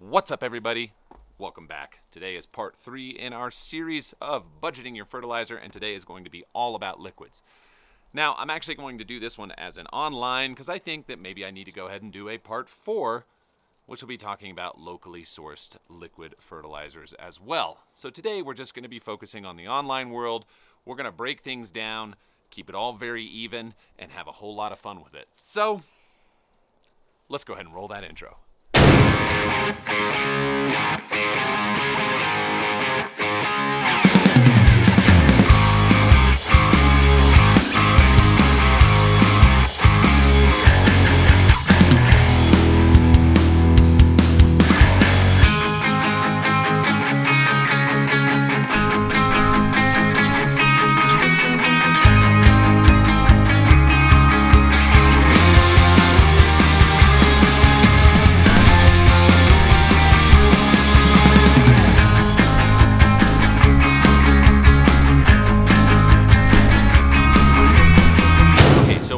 What's up, everybody? Welcome back. Today is part 3 in our series of budgeting your fertilizer, and today is going to be all about liquids. Now, I'm actually going to do this one as an online because I think that maybe I need to go ahead and do a part 4, which will be talking about locally sourced liquid fertilizers as well. So today we're just going to be focusing on the online world. We're going to break things down, keep it all very even, and have a whole lot of fun with it. So let's go ahead and roll that intro.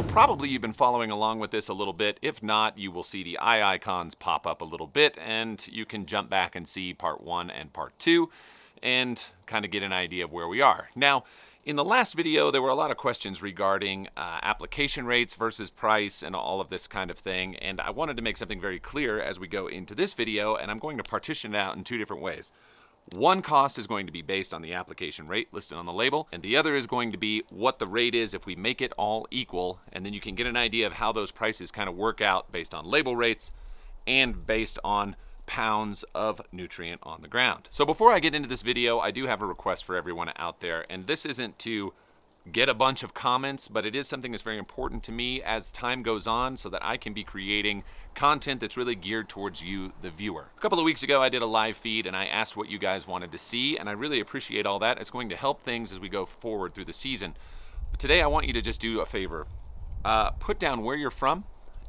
Probably you've been following along with this a little bit. If not, you will see the eye icons pop up a little bit, and you can jump back and see part 1 and part 2 and kind of get an idea of where we are. Now, in the last video, there were a lot of questions regarding application rates versus price and all of this kind of thing, and I wanted to make something very clear as we go into this video, and I'm going to partition it out in 2 different ways. One cost is going to be based on the application rate listed on the label, and the other is going to be what the rate is if we make it all equal, and then you can get an idea of how those prices kind of work out based on label rates and based on pounds of nutrient on the ground. So before I get into this video, I do have a request for everyone out there, and this isn't to get a bunch of comments, but it is something that's very important to me as time goes on so that I can be creating content that's really geared towards you, the viewer. A couple of weeks ago, I did a live feed and I asked what you guys wanted to see, and I really appreciate all that. It's going to help things as we go forward through the season. But today, I want you to just do a favor. Put down where you're from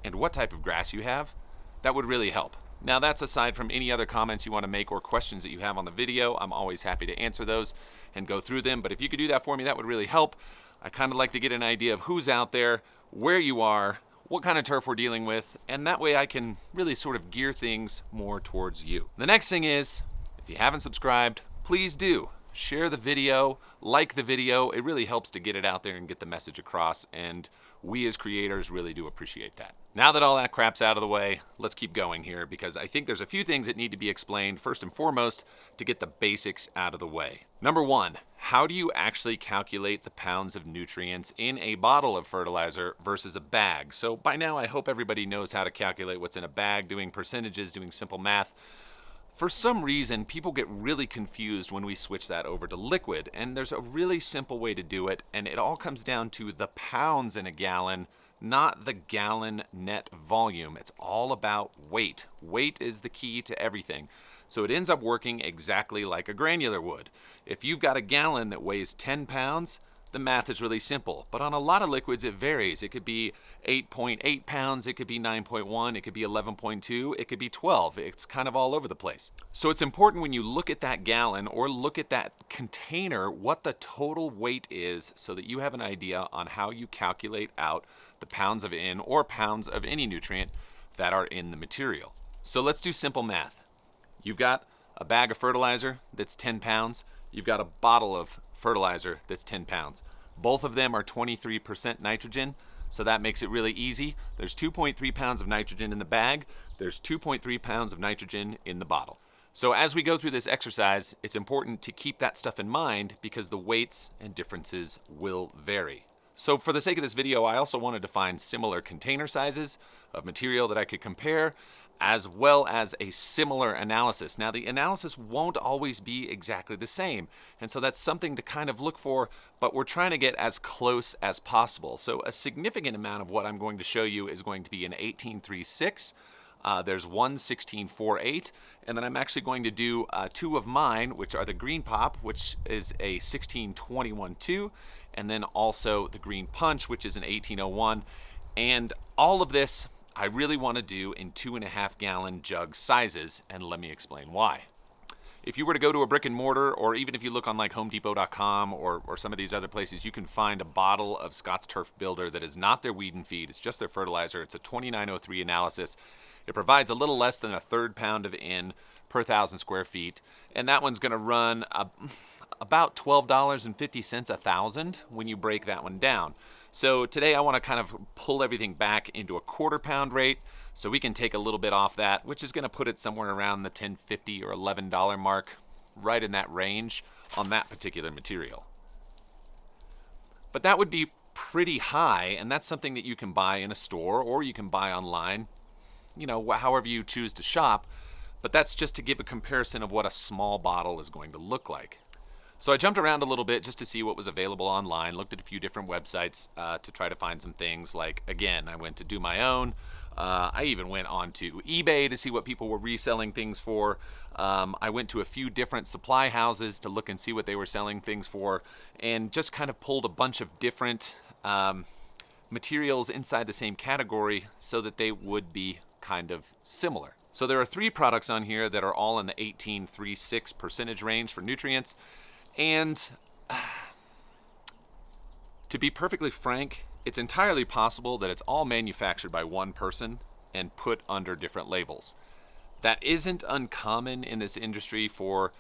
and what type of grass you have. That would really help. Now, that's aside from any other comments you want to make or questions that you have on the video. I'm always happy to answer those and go through them. But if you could do that for me, that would really help. I kind of like to get an idea of who's out there, where you are, what kind of turf we're dealing with, and that way I can really sort of gear things more towards you. The next thing is, if you haven't subscribed, please do. Share the video, like the video. It really helps to get it out there and get the message across, and we as creators really do appreciate that. Now that all that crap's out of the way, let's keep going here because I think there's a few things that need to be explained first and foremost to get the basics out of the way. Number 1, how do you actually calculate the pounds of nutrients in a bottle of fertilizer versus a bag? So by now I hope everybody knows how to calculate what's in a bag, doing percentages, doing simple math. For some reason, people get really confused when we switch that over to liquid, and there's a really simple way to do it, and it all comes down to the pounds in a gallon, not the gallon net volume. It's all about weight. Weight is the key to everything. So it ends up working exactly like a granular would. If you've got a gallon that weighs 10 pounds, the math is really simple, but on a lot of liquids it varies. It could be 8.8 pounds, it could be 9.1, it could be 11.2, it could be 12. It's kind of all over the place. So it's important when you look at that gallon or look at that container what the total weight is so that you have an idea on how you calculate out the pounds of N or pounds of any nutrient that are in the material. So let's do simple math. You've got a bag of fertilizer that's 10 pounds. You've got a bottle of fertilizer that's 10 pounds. Both of them are 23% nitrogen, so that makes it really easy. There's 2.3 pounds of nitrogen in the bag. There's 2.3 pounds of nitrogen in the bottle. So as we go through this exercise, it's important to keep that stuff in mind because the weights and differences will vary. So for the sake of this video, I also wanted to find similar container sizes of material that I could compare, as well as a similar analysis. Now, the analysis won't always be exactly the same, and so that's something to kind of look for, but we're trying to get as close as possible. So a significant amount of what I'm going to show you is going to be an 1836. There's one 1648, and then I'm actually going to do 2 of mine, which are the Green Pop, which is a 1621-2, and then also the Green Punch, which is an 1801, and all of this I really want to do in 2.5 gallon jug sizes, and let me explain why. If you were to go to a brick and mortar, or even if you look on like HomeDepot.com or some of these other places, you can find a bottle of Scotts Turf Builder that is not their weed and feed, it's just their fertilizer. It's a 2903 analysis, It provides a little less than a third pound of N per 1,000 square feet, and that one's going to run about $12.50 a thousand when you break that one down. So today I want to kind of pull everything back into a quarter pound rate so we can take a little bit off that, which is going to put it somewhere around the $10.50 or $11 mark, right in that range on that particular material. But that would be pretty high, and that's something that you can buy in a store or you can buy online, you know, however you choose to shop. But that's just to give a comparison of what a small bottle is going to look like. So I jumped around a little bit just to see what was available online, looked at a few different websites to try to find some things. Like, again, I went to do my own. I even went on to eBay to see what people were reselling things for. I went to a few different supply houses to look and see what they were selling things for, and just kind of pulled a bunch of different materials inside the same category so that they would be kind of similar. So there are 3 products on here that are all in the 18.36% range for nutrients. And to be perfectly frank, it's entirely possible that it's all manufactured by one person and put under different labels. That isn't uncommon in this industry for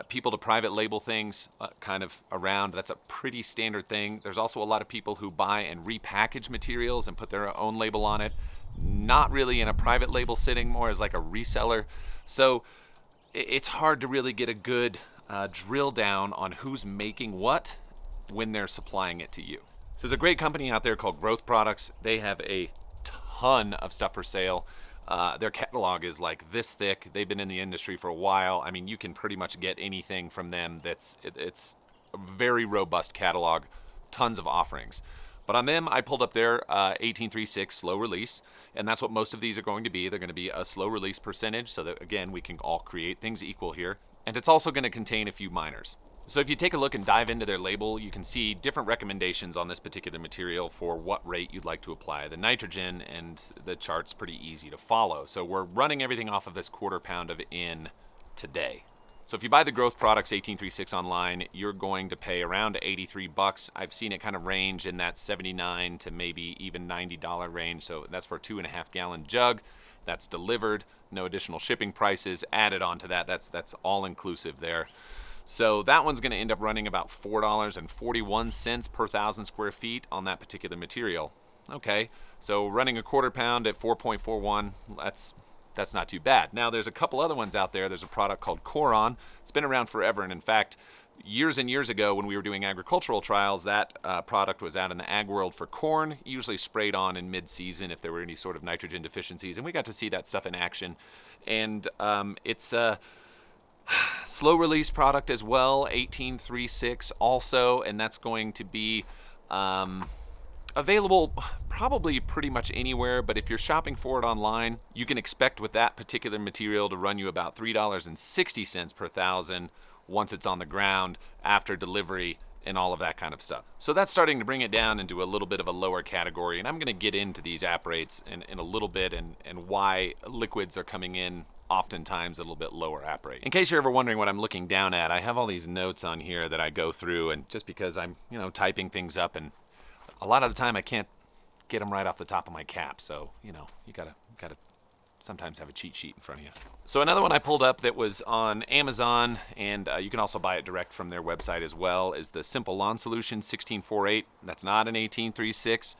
people to private label things kind of around. That's a pretty standard thing. There's also a lot of people who buy and repackage materials and put their own label on it. Not really in a private label setting, more as like a reseller. So it's hard to really get a good drill down on who's making what when they're supplying it to you. So there's a great company out there called Growth Products. They have a ton of stuff for sale. Their catalog is like this thick. They've been in the industry for a while. I mean, you can pretty much get anything from them. It's a very robust catalog, tons of offerings. But on them, I pulled up their 18.36 slow release, and that's what most of these are going to be. They're going to be a slow release percentage so that, again, we can all create things equal here. And it's also going to contain a few minors. So if you take a look and dive into their label, you can see different recommendations on this particular material for what rate you'd like to apply the nitrogen, and the chart's pretty easy to follow. So we're running everything off of this quarter pound of N today. So if you buy the Growth Products 18.36 online, you're going to pay around $83. I've seen it kind of range in that $79 to maybe even $90 range. So that's for a 2.5 gallon jug. That's delivered, no additional shipping prices added onto that. That's all inclusive there. So that one's going to end up running about $4.41 per 1,000 square feet on that particular material. Okay, so running a quarter pound at 4.41, that's not too bad. Now there's a couple other ones out there. There's a product called Coron. It's been around forever, and in fact, years and years ago when we were doing agricultural trials, that product was out in the ag world for corn, usually sprayed on in mid-season if there were any sort of nitrogen deficiencies, and we got to see that stuff in action. And it's a slow release product as well, 18.36 also, and that's going to be available probably pretty much anywhere, but if you're shopping for it online, you can expect with that particular material to run you about $3.60 per thousand once it's on the ground after delivery and all of that kind of stuff. So that's starting to bring it down into a little bit of a lower category, and I'm going to get into these app rates in a little bit and why liquids are coming in oftentimes a little bit lower app rate. In case you're ever wondering what I'm looking down at, I have all these notes on here that I go through, and just because I'm typing things up, and a lot of the time I can't get them right off the top of my cap, so you gotta sometimes have a cheat sheet in front of you. So another one I pulled up that was on Amazon, and you can also buy it direct from their website as well, is the Simple Lawn Solution 1648. That's not an 18.36.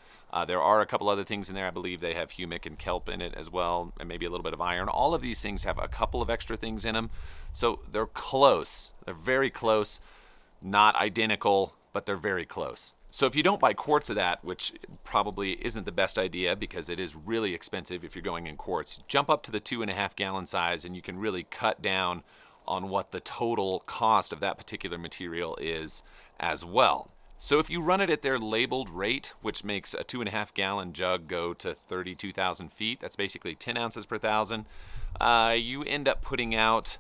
There are a couple other things in there. I believe they have humic and kelp in it as well, and maybe a little bit of iron. All of these things have a couple of extra things in them, so they're close. They're very close, not identical, but they're very close. So if you don't buy quarts of that, which probably isn't the best idea because it is really expensive if you're going in quarts, jump up to the 2.5 gallon size and you can really cut down on what the total cost of that particular material is as well. So if you run it at their labeled rate, which makes a 2.5 gallon jug go to 32,000 feet, that's basically 10 ounces per thousand, you end up putting out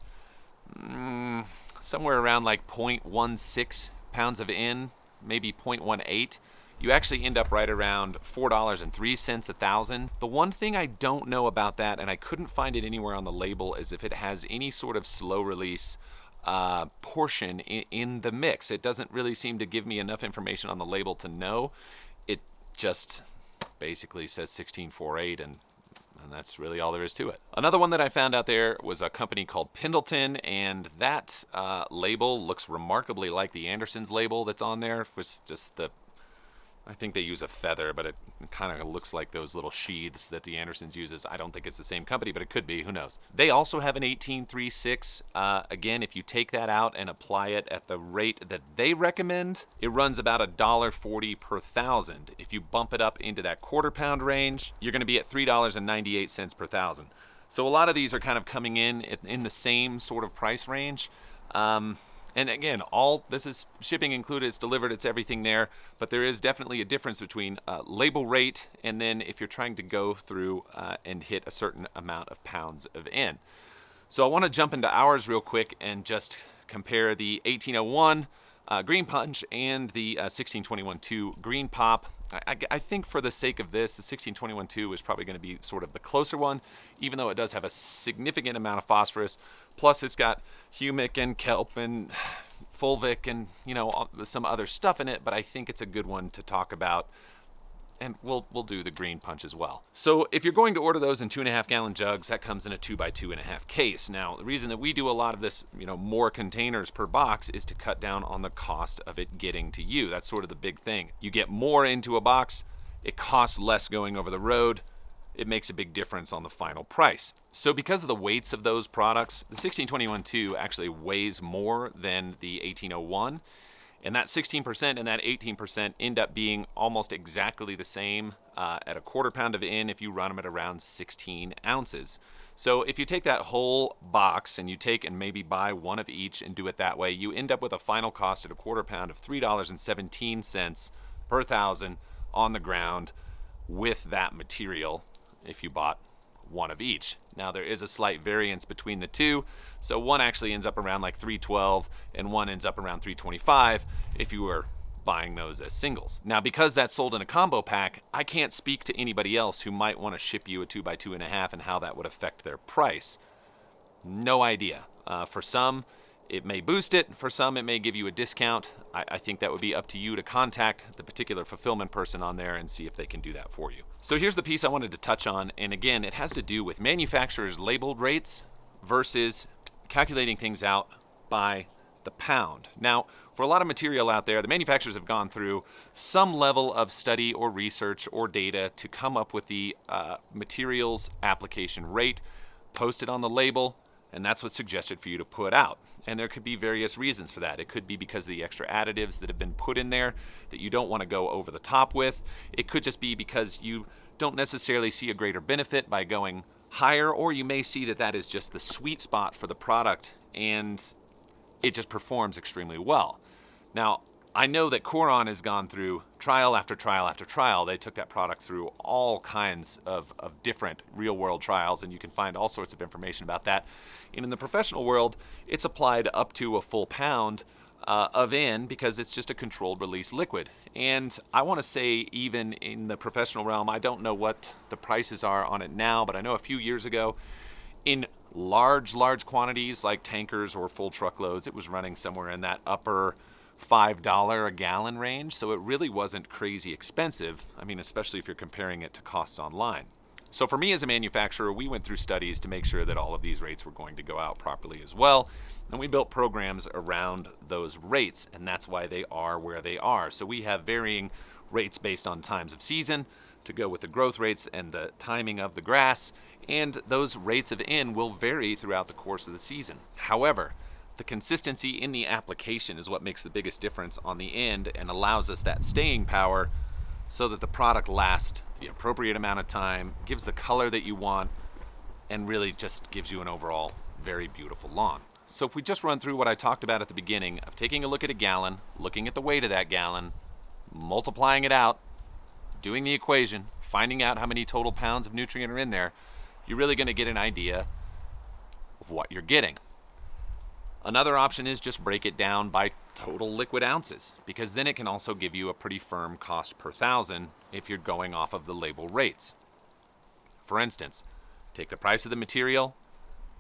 somewhere around like 0.16 pounds of N, maybe 0.18. You actually end up right around $4.03 a thousand. The one thing I don't know about that, and I couldn't find it anywhere on the label, is if it has any sort of slow release portion in the mix. It doesn't really seem to give me enough information on the label to know. It just basically says 16.48, and And that's really all there is to it. Another one that I found out there was a company called Pendleton, and that label looks remarkably like the Anderson's label that's on there. It's just I think they use a feather, but it kind of looks like those little sheaths that the Andersons uses. I don't think it's the same company, but it could be. Who knows? They also have an 1836. Again, if you take that out and apply it at the rate that they recommend, it runs about $1.40 per thousand. If you bump it up into that quarter pound range, you're going to be at $3.98 per thousand. So a lot of these are kind of coming in the same sort of price range. And again, all this is shipping included, it's delivered, it's everything there, but there is definitely a difference between label rate and then if you're trying to go through and hit a certain amount of pounds of N. So I want to jump into ours real quick and just compare the 1801 Green Punch and the 1621-2 Green Pop. I think for the sake of this, the 1621-2 is probably going to be sort of the closer one, even though it does have a significant amount of phosphorus. Plus, it's got humic and kelp and fulvic and, you know, some other stuff in it, but I think it's a good one to talk about. And we'll do the Green Punch as well. So if you're going to order those in 2.5 gallon jugs, that comes in a 2x2.5 case. Now, the reason that we do a lot of this, you know, more containers per box is to cut down on the cost of it getting to you. That's sort of the big thing. You get more into a box, it costs less going over the road. It makes a big difference on the final price. So because of the weights of those products, the 1621-2 actually weighs more than the 1801. And that 16% and that 18% end up being almost exactly the same at a quarter pound of N if you run them at around 16 ounces. So if you take that whole box and you take and maybe buy one of each and do it that way, you end up with a final cost at a quarter pound of $3.17 per thousand on the ground with that material if you bought one of each. Now there is a slight variance between the two, so one actually ends up around like $3.12 and one ends up around $3.25 if you were buying those as singles. Now because that's sold in a combo pack, I can't speak to anybody else who might want to ship you a 2x2.5 and how that would affect their price. No idea. For some it may boost it, for some it may give you a discount. I think that would be up to you to contact the particular fulfillment person on there and see if they can do that for you. So here's the piece I wanted to touch on, and again, it has to do with manufacturers' labeled rates versus calculating things out by the pound. Now, for a lot of material out there, the manufacturers have gone through some level of study or research or data to come up with the materials application rate, posted on the label, and that's what's suggested for you to put out. And there could be various reasons for that. It could be because of the extra additives that have been put in there that you don't want to go over the top with. It could just be because you don't necessarily see a greater benefit by going higher, or you may see that that is just the sweet spot for the product and it just performs extremely well. Now, I know that Coron has gone through trial after trial after trial. They took that product through all kinds of different real-world trials, and you can find all sorts of information about that. And in the professional world, it's applied up to a full pound of N because it's just a controlled release liquid. And I want to say even in the professional realm, I don't know what the prices are on it now, but I know a few years ago, in large quantities like tankers or full truckloads, it was running somewhere in that upper $5 a gallon range, so it really wasn't crazy expensive. I mean, especially if you're comparing it to costs online. So for me as a manufacturer, we went through studies to make sure that all of these rates were going to go out properly as well, and we built programs around those rates, and that's why they are where they are. So we have varying rates based on times of season to go with the growth rates and the timing of the grass, and those rates of N will vary throughout the course of the season. However, the consistency in the application is what makes the biggest difference on the end and allows us that staying power so that the product lasts the appropriate amount of time, gives the color that you want, and really just gives you an overall very beautiful lawn. So if we just run through what I talked about at the beginning of taking a look at a gallon, looking at the weight of that gallon, multiplying it out, doing the equation, finding out how many total pounds of nutrient are in there, you're really going to get an idea of what you're getting. Another option is just break it down by total liquid ounces, because then it can also give you a pretty firm cost per thousand if you're going off of the label rates. For instance, take the price of the material,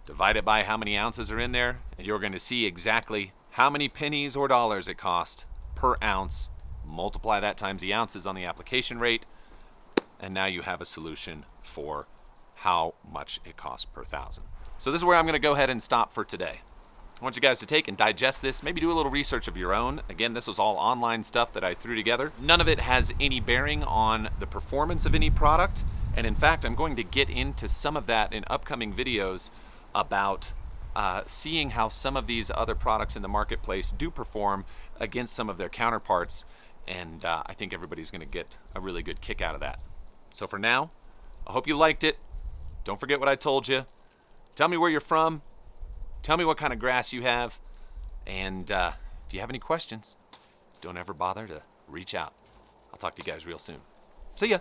divide it by how many ounces are in there, and you're going to see exactly how many pennies or dollars it cost per ounce. Multiply that times the ounces on the application rate, and now you have a solution for how much it costs per thousand. So this is where I'm going to go ahead and stop for today. I want you guys to take and digest this, maybe do a little research of your own. Again, this was all online stuff that I threw together. None of it has any bearing on the performance of any product. And in fact, I'm going to get into some of that in upcoming videos about seeing how some of these other products in the marketplace do perform against some of their counterparts. And I think everybody's going to get a really good kick out of that. So for now, I hope you liked it. Don't forget what I told you. Tell me where you're from. Tell me what kind of grass you have. And if you have any questions, don't ever bother to reach out. I'll talk to you guys real soon. See ya.